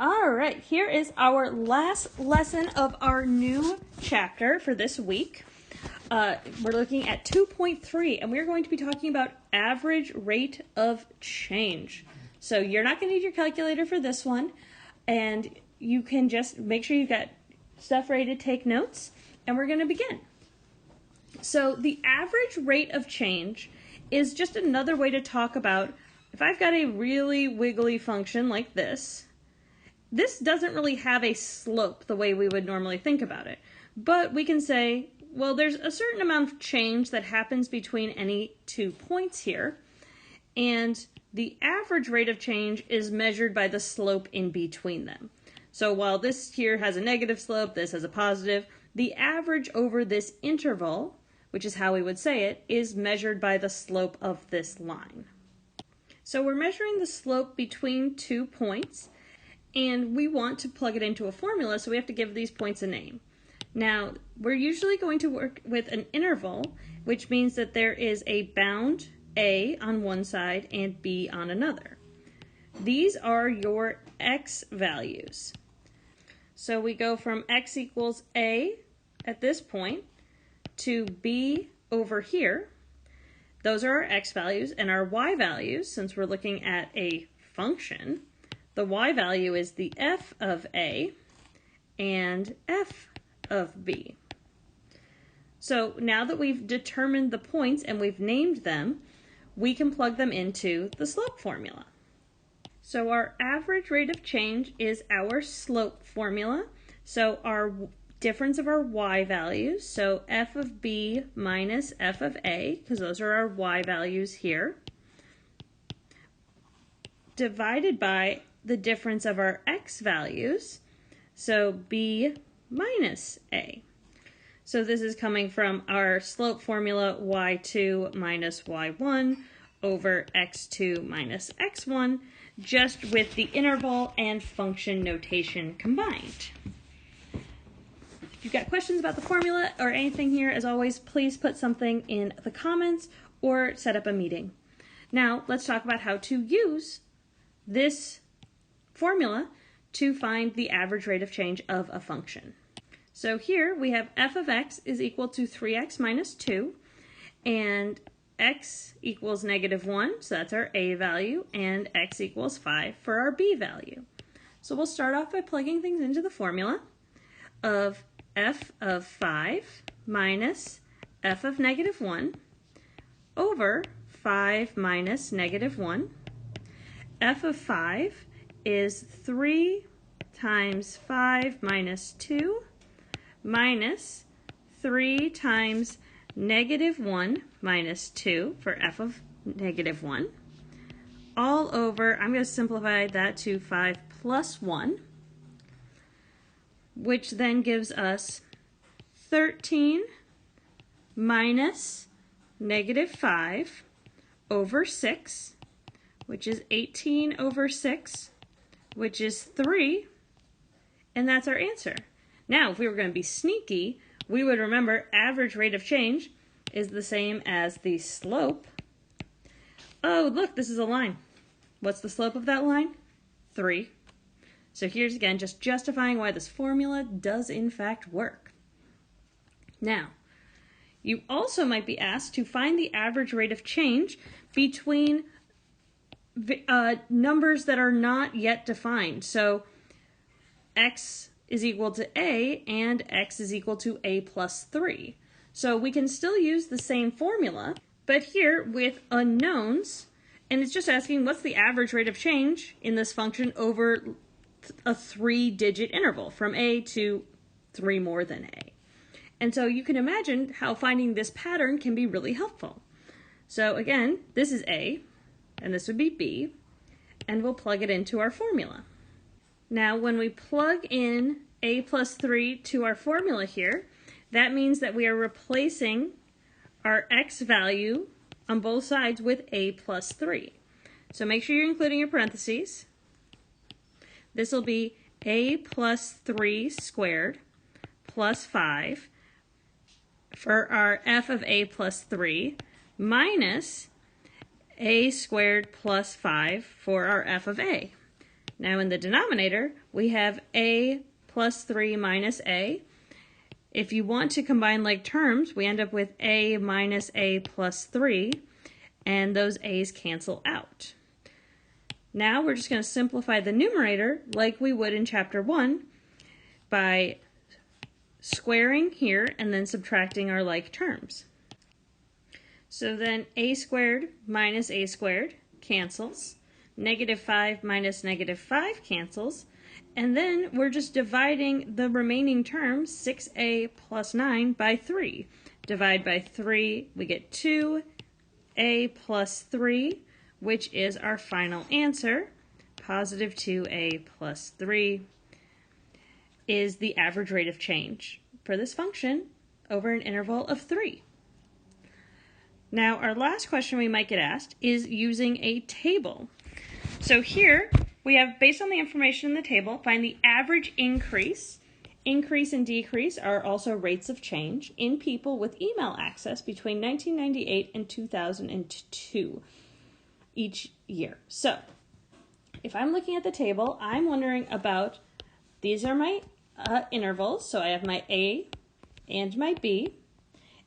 All right, here is our last lesson of our new chapter for this week. We're looking at 2.3, and we're going to be talking about average rate of change. So you're not going to need your calculator for this one, and you can just make sure you've got stuff ready to take notes, and we're going to begin. So the average rate of change is just another way to talk about if I've got a really wiggly function like this. This doesn't really have a slope the way we would normally think about it, but we can say, well, there's a certain amount of change that happens between any 2 points here, and the average rate of change is measured by the slope in between them. So while this here has a negative slope, this has a positive, the average over this interval, which is how we would say it, is measured by the slope of this line. So we're measuring the slope between 2 points, and we want to plug it into a formula, so we have to give these points a name. Now, we're usually going to work with an interval, which means that there is a bound A on one side and B on another. These are your x values. So we go from x equals A at this point to B over here. Those are our x values, and our y values, since we're looking at a function, the y value is the f of A and f of B. So now that we've determined the points and we've named them, we can plug them into the slope formula. So our average rate of change is our slope formula. So our difference of our y values, so f of B minus f of A, because those are our y values here, divided by the difference of our x values, so B minus A. So this is coming from our slope formula y2 minus y1 over x2 minus x1, just with the interval and function notation combined. If you've got questions about the formula or anything here, as always, please put something in the comments or set up a meeting. Now, let's talk about how to use this formula to find the average rate of change of a function. So here we have f of x is equal to 3x minus 2, and x equals -1, so that's our a value, and x equals 5 for our b value. So we'll start off by plugging things into the formula of f of 5 minus f of -1 over 5 minus -1. f of 5 is 3 times 5 minus 2 minus 3 times -1 minus 2 for f of -1, all over, I'm going to simplify that to 5 plus 1, which then gives us 13 minus -5 over 6, which is 18 over 6, which is 3, and that's our answer. Now, if we were going to be sneaky, we would remember average rate of change is the same as the slope. Oh, look, this is a line. What's the slope of that line? 3. So here's again just justifying why this formula does in fact work. Now, you also might be asked to find the average rate of change between numbers that are not yet defined. So x is equal to a and x is equal to a plus 3. So we can still use the same formula, but here with unknowns, and it's just asking what's the average rate of change in this function over a 3-digit interval from a to 3 more than a. And so you can imagine how finding this pattern can be really helpful. So again, this is a, and this would be b, and we'll plug it into our formula. Now, when we plug in a plus 3 to our formula here, that means that we are replacing our x value on both sides with a plus 3. So make sure you're including your parentheses. This will be a plus 3 squared plus 5 for our f of a plus 3 minus a squared plus 5 for our f of a. Now in the denominator, we have a plus 3 minus a. If you want to combine like terms, we end up with a minus a plus 3, and those a's cancel out. Now we're just going to simplify the numerator like we would in chapter 1 by squaring here and then subtracting our like terms. So then a squared minus a squared cancels. Negative 5 minus negative 5 cancels. And then we're just dividing the remaining terms, 6a plus 9, by 3. Divide by 3, we get 2a plus 3, which is our final answer. Positive 2a plus 3 is the average rate of change for this function over an interval of 3. Now, our last question we might get asked is using a table. So here we have, based on the information in the table, find the average increase. Increase and decrease are also rates of change in people with email access between 1998 and 2002 each year. So if I'm looking at the table, I'm wondering about, these are my intervals. So I have my A and my B.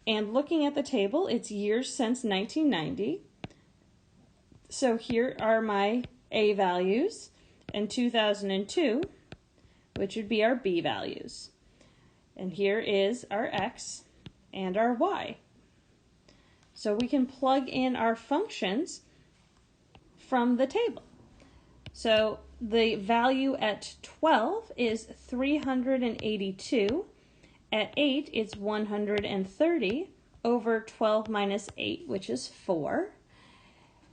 And looking at the table, it's years since 1990. So here are my A values, and 2002, which would be our B values. And here is our X and our Y. So we can plug in our functions from the table. So the value at 12 is 382. At 8, it's 130 over 12 minus 8, which is 4.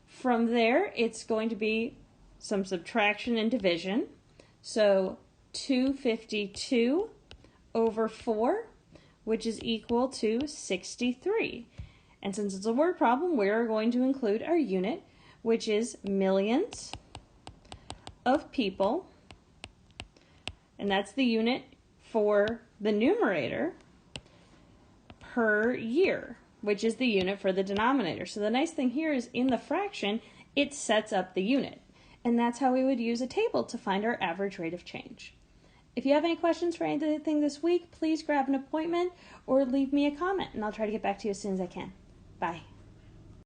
From there, it's going to be some subtraction and division. So 252 over 4, which is equal to 63. And since it's a word problem, we're going to include our unit, which is millions of people. And that's the unit for the numerator per year, which is the unit for the denominator. So the nice thing here is in the fraction, it sets up the unit. And that's how we would use a table to find our average rate of change. If you have any questions for anything this week, please grab an appointment or leave me a comment, and I'll try to get back to you as soon as I can. Bye.